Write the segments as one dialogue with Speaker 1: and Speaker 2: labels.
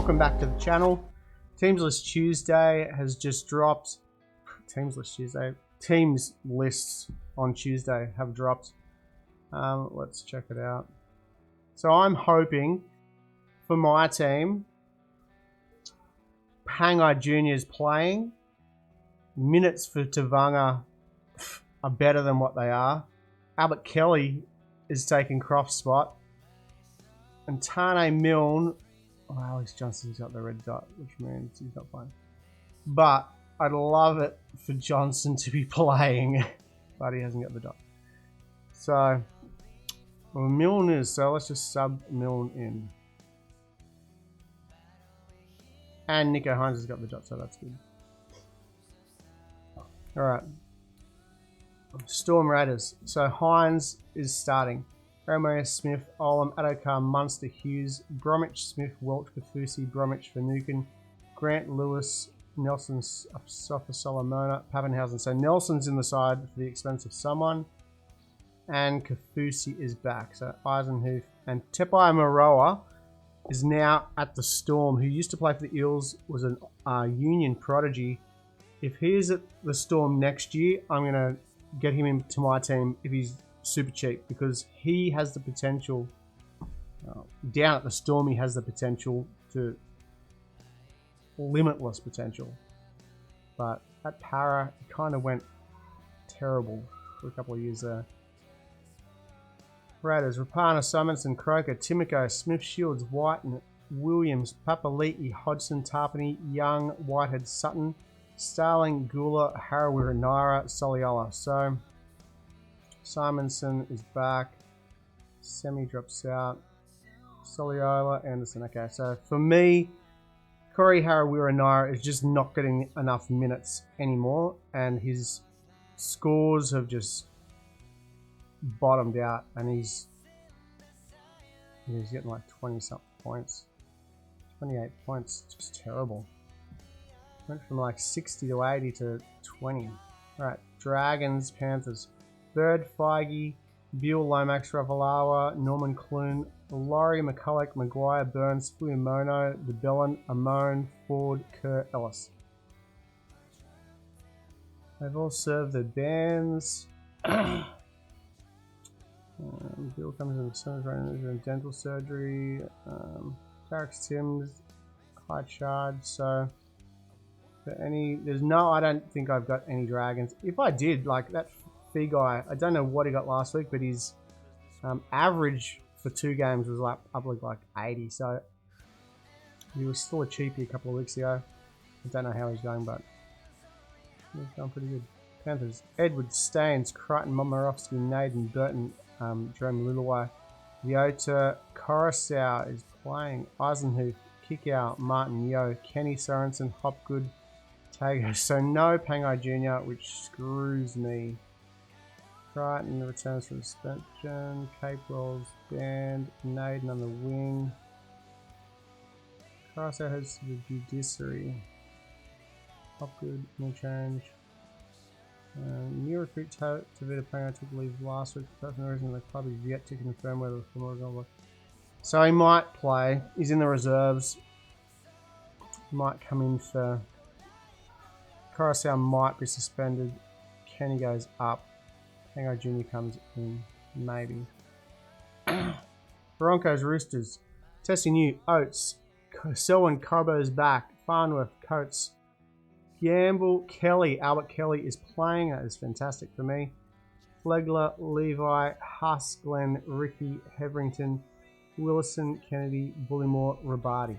Speaker 1: welcome back to the channel. Teams List Tuesday has just dropped. Teams lists on Tuesday have dropped. Let's check it out. So I'm hoping for my team, Pangai Jr. is playing. Minutes for Tavanga are better than what they are. Albert Kelly is taking Croft's spot. And Tane Milne, Alex Johnson's got the red dot, which means he's not playing. But I'd love it for Johnson to be playing, but he hasn't got the dot. So, well, Milne is, so let's just sub Milne in. And Nico Hines has got the dot, so that's good. Alright. Storm Raiders. So Hines is starting. Romeo Smith, Olam, Adokar, Munster, Hughes, Bromwich, Smith, Welch, Kafusi, Bromwich, Finucane, Grant, Lewis, Nelson, Sofa, Solomona, Pappenhausen. So Nelson's in the side for the expense of someone. And Kafusi is back. So Eisenhuth and Tepai Maroa is now at the Storm, who used to play for the Eels, was an Union prodigy. If he is at the Storm next year, I'm going to get him into my team if he's super cheap, because he has the potential, down at the Storm, he has the potential to limitless potential. But at Para, it kind of went terrible for a couple of years there. Raiders, Rapana, Simonson, Croker, Timoko, Smith, Shields, White, and Williams, Papali'i, Hodgson, Tarpany, Young, Whitehead, Sutton, Starling, Gula, Harawira, Naira, Soliola. So Simonson is back. Semi drops out. Soliola, Anderson. Okay, so for me, Corey Harawira Naira is just not getting enough minutes anymore, and his scores have just bottomed out, and he's getting like 20 something points, 28 points, just terrible. Went from like 60 to 80 to 20. Alright, Dragons, Panthers, Bird, Feige, Buell, Lomax, Ravalawa, Norman Clune, Laurie, McCulloch, Maguire, Burns, Fuyamono, DeBellin, Amon, Ford, Kerr, Ellis. They've all served their bans. Bill comes in the Summers in dental surgery. Tarek Tim's high charge. So, I don't think I've got any Dragons. If I did, like that Fee guy, I don't know what he got last week, but his average for 2 games was like up like 80. So he was still a cheapie a couple of weeks ago. I don't know how he's going, but he's going pretty good. Panthers, Edward, Staines, Crichton, Momorovsky, Naden, Burton, Jerome Lillaway, Viota, Coruscant is playing, Eisenhuth, Kickout, Martin, Yo, Kenny Sorensen, Hopgood, Tago. So no Pangai Jr., which screws me. Crichton returns from suspension, Capewell's banned, Naden on the wing. Coruscant heads to the judiciary. Hopgood, no change. New recruit Tavita Pangai took leave last week for personal reason. The club is yet to confirm whether the former goal. So he might play. He's in the reserves. Might come in for. Coruscant might be suspended. Kenny goes up. Pangai Jr. comes in. Maybe. Broncos, Roosters. Tessie New, Oates. Selwyn, Carbo's back. Farnworth, Coates. Gamble, Kelly. Albert Kelly is playing. That is fantastic for me. Flegler, Levi, Huss, Glenn, Ricky, Heverington, Willison, Kennedy, Bullimore, Rabati.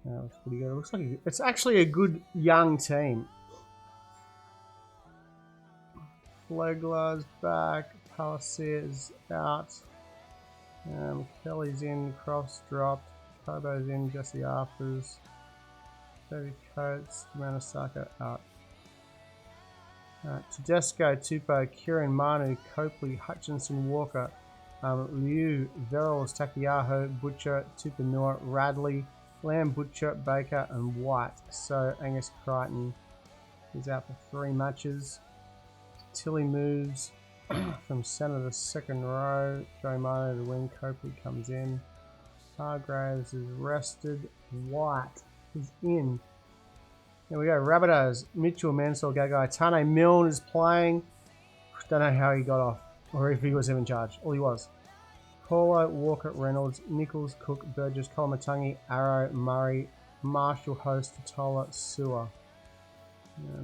Speaker 1: That's pretty good. It looks like it's actually a good young team. Flegler's back. Palacia's out. Kelly's in. Croft's dropped. Kobo's in. Jesse Arthurs. David Coates, Manasaka out. Tedesco, Tupou, Kieran, Manu, Copley, Hutchinson, Walker, Liu, Verrills, Takiyaho, Butcher, Tupanua, Radley, Lamb, Butcher, Baker, and White. So Angus Crichton is out for 3 matches. Tilly moves from centre to second row. Joe Manu to wing. Copley comes in. Hargraves is rested. White is in. There we go. Rabbitohs. Mitchell, Mansell, Gagai. Tane Milne is playing. Don't know how he got off, or if he was even charged. All he was. Paulo, Walker, Reynolds, Nichols, Cook, Burgess, Kolomatangi, Arrow, Murray, Marshall, Host, Tola, Sewer.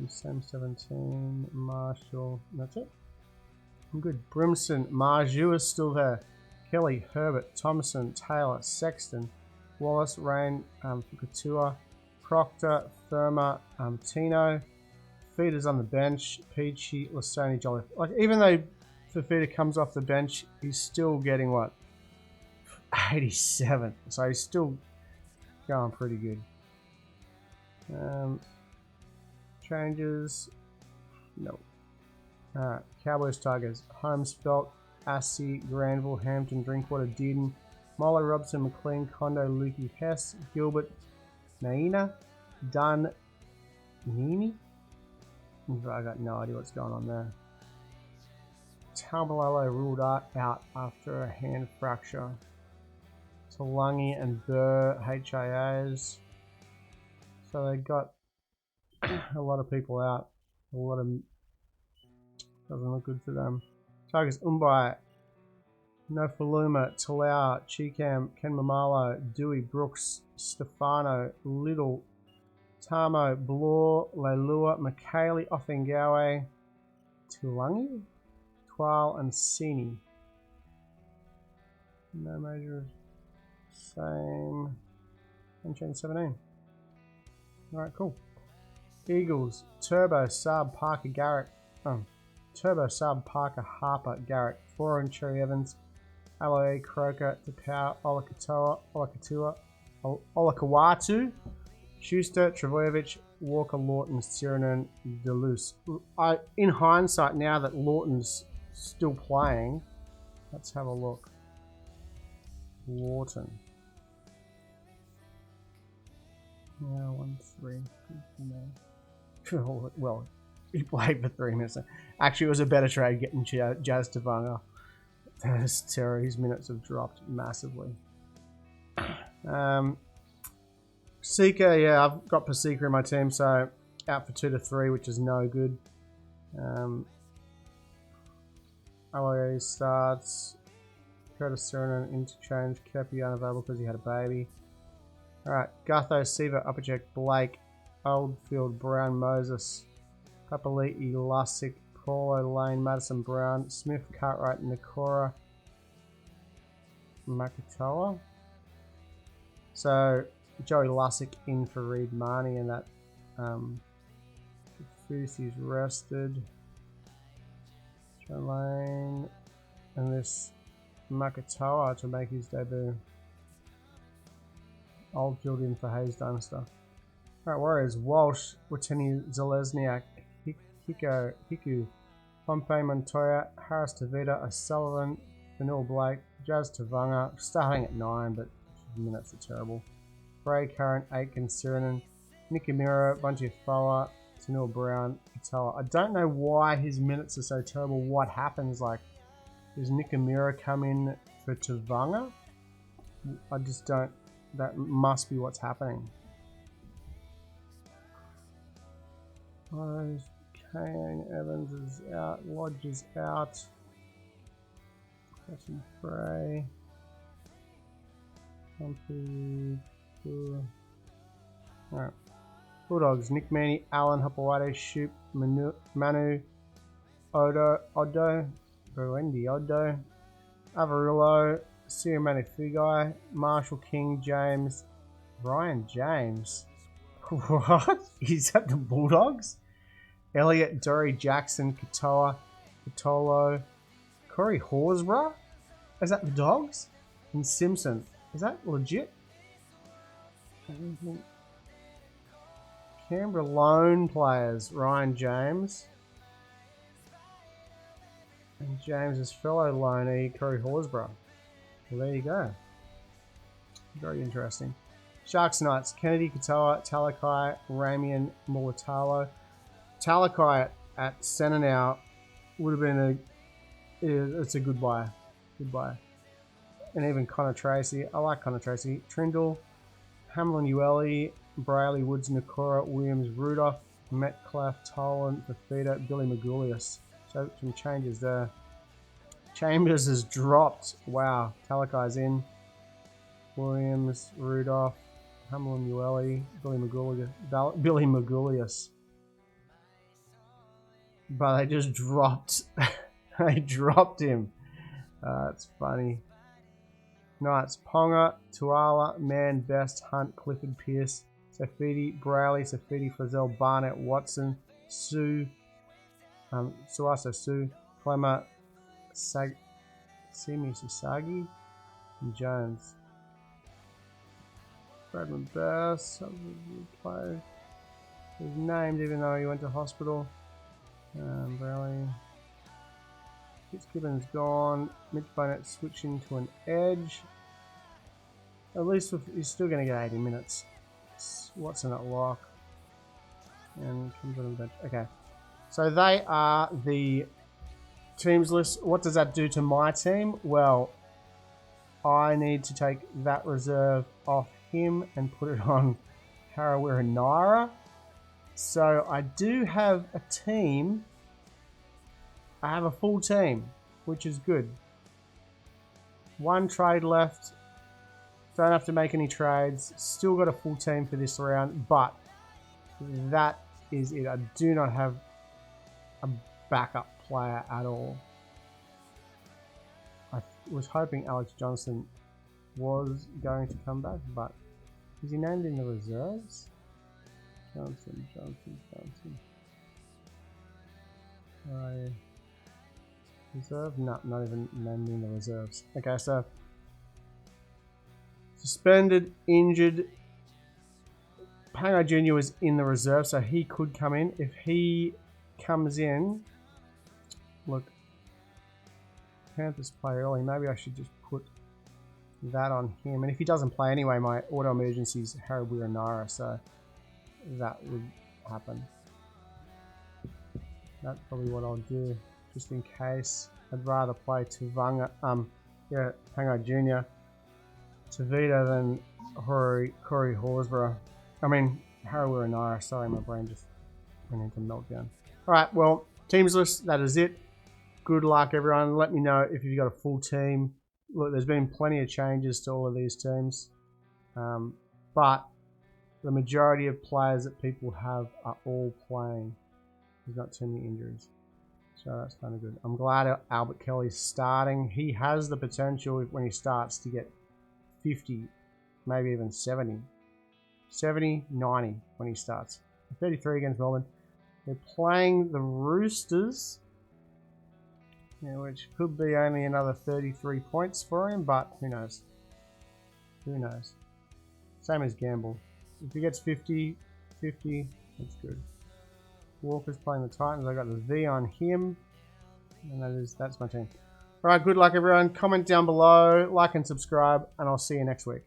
Speaker 1: Sam 17, Marshall. That's it. I'm good. Brimson, Marju is still there. Kelly, Herbert, Thomason, Taylor, Sexton, Wallace, Rain, Fukatua, Proctor, Therma, Tino. Feeder's on the bench. Peachy, Lastoni, Jolly. Like, even though Fafita comes off the bench, he's still getting what? 87. So he's still going pretty good. Changes. No. Alright. Cowboys, Tigers. Holmes, Felt, Assy, Granville, Hampton, Drinkwater, Dearden, Milo, Robson, McLean, Kondo, Lukey, Hess, Gilbert, Naina, Dunn, Nini. I got no idea what's going on there. Talmalolo ruled out after a hand fracture. Talangi and Burr, HIAs. So they got a lot of people out. A lot of... Doesn't look good for them. Tigers, Umbai, Nofaluma, Talau, Chikam, Ken Mamalo, Dewey, Brooks, Stefano, Little, Tamo, Blore, Leilua, McKaylee, Offengawe, Tulangi, Twal, and Sini. No major. Same. Unchained 17. Alright, cool. Eagles, Turbo, Sub, Parker, Garrett. Turbo, Sub, Parker, Harper, Garrett, Foran, Cherry Evans, Aloe, Croker, Tapau, Olakatua, Olakawatu, Schuster, Travojevic, Walker, Lawton, Sirenen, Deleuze. In hindsight, now that Lawton's still playing, let's have a look. Lawton. Yeah, 1-3. Well, he played for 3 minutes. Actually, it was a better trade getting Jazz Tavanga. That's terror. His minutes have dropped massively. Pasika, yeah, I've got Pasika in my team, so out for 2 to 3, which is no good. LA starts. Curtis Serena interchange. Kepi unavailable because he had a baby. Alright, Gutho, Seaver, Uppercheck, Blake, Oldfield, Brown, Moses, Papali'i, Lussick, Paulo, Lane, Madison, Brown, Smith, Cartwright, Nakora, Makatoa. So Joey Lussick in for Reed Marnie, and that Fusi's rested. John Lane and this Makatoa to make his debut. Oldfield in for Hayes Dunster. Alright, Warriors, Walsh, Wateni, Zalesniak, Hiku, Pompey, Montoya, Harris Tavita, O'Sullivan, Vanilla Blake, Jazz Tavanga, starting at 9, but minutes are terrible. Bray, Current, Aitken, Sirenen, Nikamura, Bungie Foa, Tanil Brown, Patella. I don't know why his minutes are so terrible. What happens? Like, does Nikamura come in for Tavanga? I just don't. That must be what's happening. Kane Evans is out. Lodge is out. Catching Bray. Alright. Bulldogs, Nick Manny, Alan Hapawade, Shoop, Manu, Odo, Buendi Odo, Avarillo, Siamani Fugai, Marshall King, James, Ryan James. What? Is that the Bulldogs? Elliot, Dory, Jackson, Katoa, Katolo, Corey Horsburgh? Is that the Dogs? And Simpson. Is that legit? Canberra lone players, Ryan James. And James's fellow loanee, Corey Horsburgh. Well, there you go. Very interesting. Sharks Knights, Kennedy, Katoa, Talakai, Ramian, Mulatalo. Talakai at centre now would have been it's a good buy. Good buy. and even Connor Tracy. I like Connor Tracy. Trindle, Hamlin Ueli, Brayley, Woods, Nakora, Williams, Rudolph, Metcalf, Tolan, Fafita, Billy Magulius. So some changes there. Chambers has dropped. Wow. Talakai's in. Williams, Rudolph, Hamlin Ueli, Billy Magulius. But they just dropped. They dropped him. That's funny. Knights, Ponga, Tuala, Mann, Best, Hunt, Clifford, Pierce, Safidi, Brayley, Safidi, Frizzell, Barnett, Watson, Sue, Suasa, Sue, Clemmer, Simi Sasagi, and Jones. Bradman Best, play. He's named even though he went to hospital. Brayley. Fitzgibbon's gone. Mitch Barnett switching to an edge. At least he's still going to get 80 minutes. Watson at lock. And comes on the bench. Okay. So they are the teams list. What does that do to my team? Well, I need to take that reserve off him and put it on Harawira Naira. So I do have a team. I have a full team, which is good. One trade left. Don't have to make any trades. Still got a full team for this round, but that is it. I do not have a backup player at all. I was hoping Alex Johnson was going to come back, but is he named in the reserves? Johnson. Reserve? No, not even named in the reserves. Okay, so suspended, injured. Pango Jr. was in the reserve, so he could come in. If he comes in, look, Panthers play early. Maybe I should just put that on him. And if he doesn't play anyway, my auto emergency is Harawira Naira, so that would happen. That's probably what I'll do, just in case. I'd rather play Pango Jr. Tavita than Corey Horsburgh. I mean, Harawira Naira. Sorry, my brain just went into meltdown. Alright, well, teams list, that is it. Good luck, everyone. Let me know if you've got a full team. Look, there's been plenty of changes to all of these teams. But the majority of players that people have are all playing. There's not too many injuries. So that's kind of good. I'm glad Albert Kelly's starting. He has the potential, when he starts, to get 50, maybe even 70. 70, 90 when he starts. 33 against Melbourne. They're playing the Roosters, which could be only another 33 points for him, but who knows? Who knows? Same as Gamble. If he gets 50, that's good. Walker's playing the Titans. I got the V on him, and that's my team. All right, good luck, everyone. Comment down below, like and subscribe, and I'll see you next week.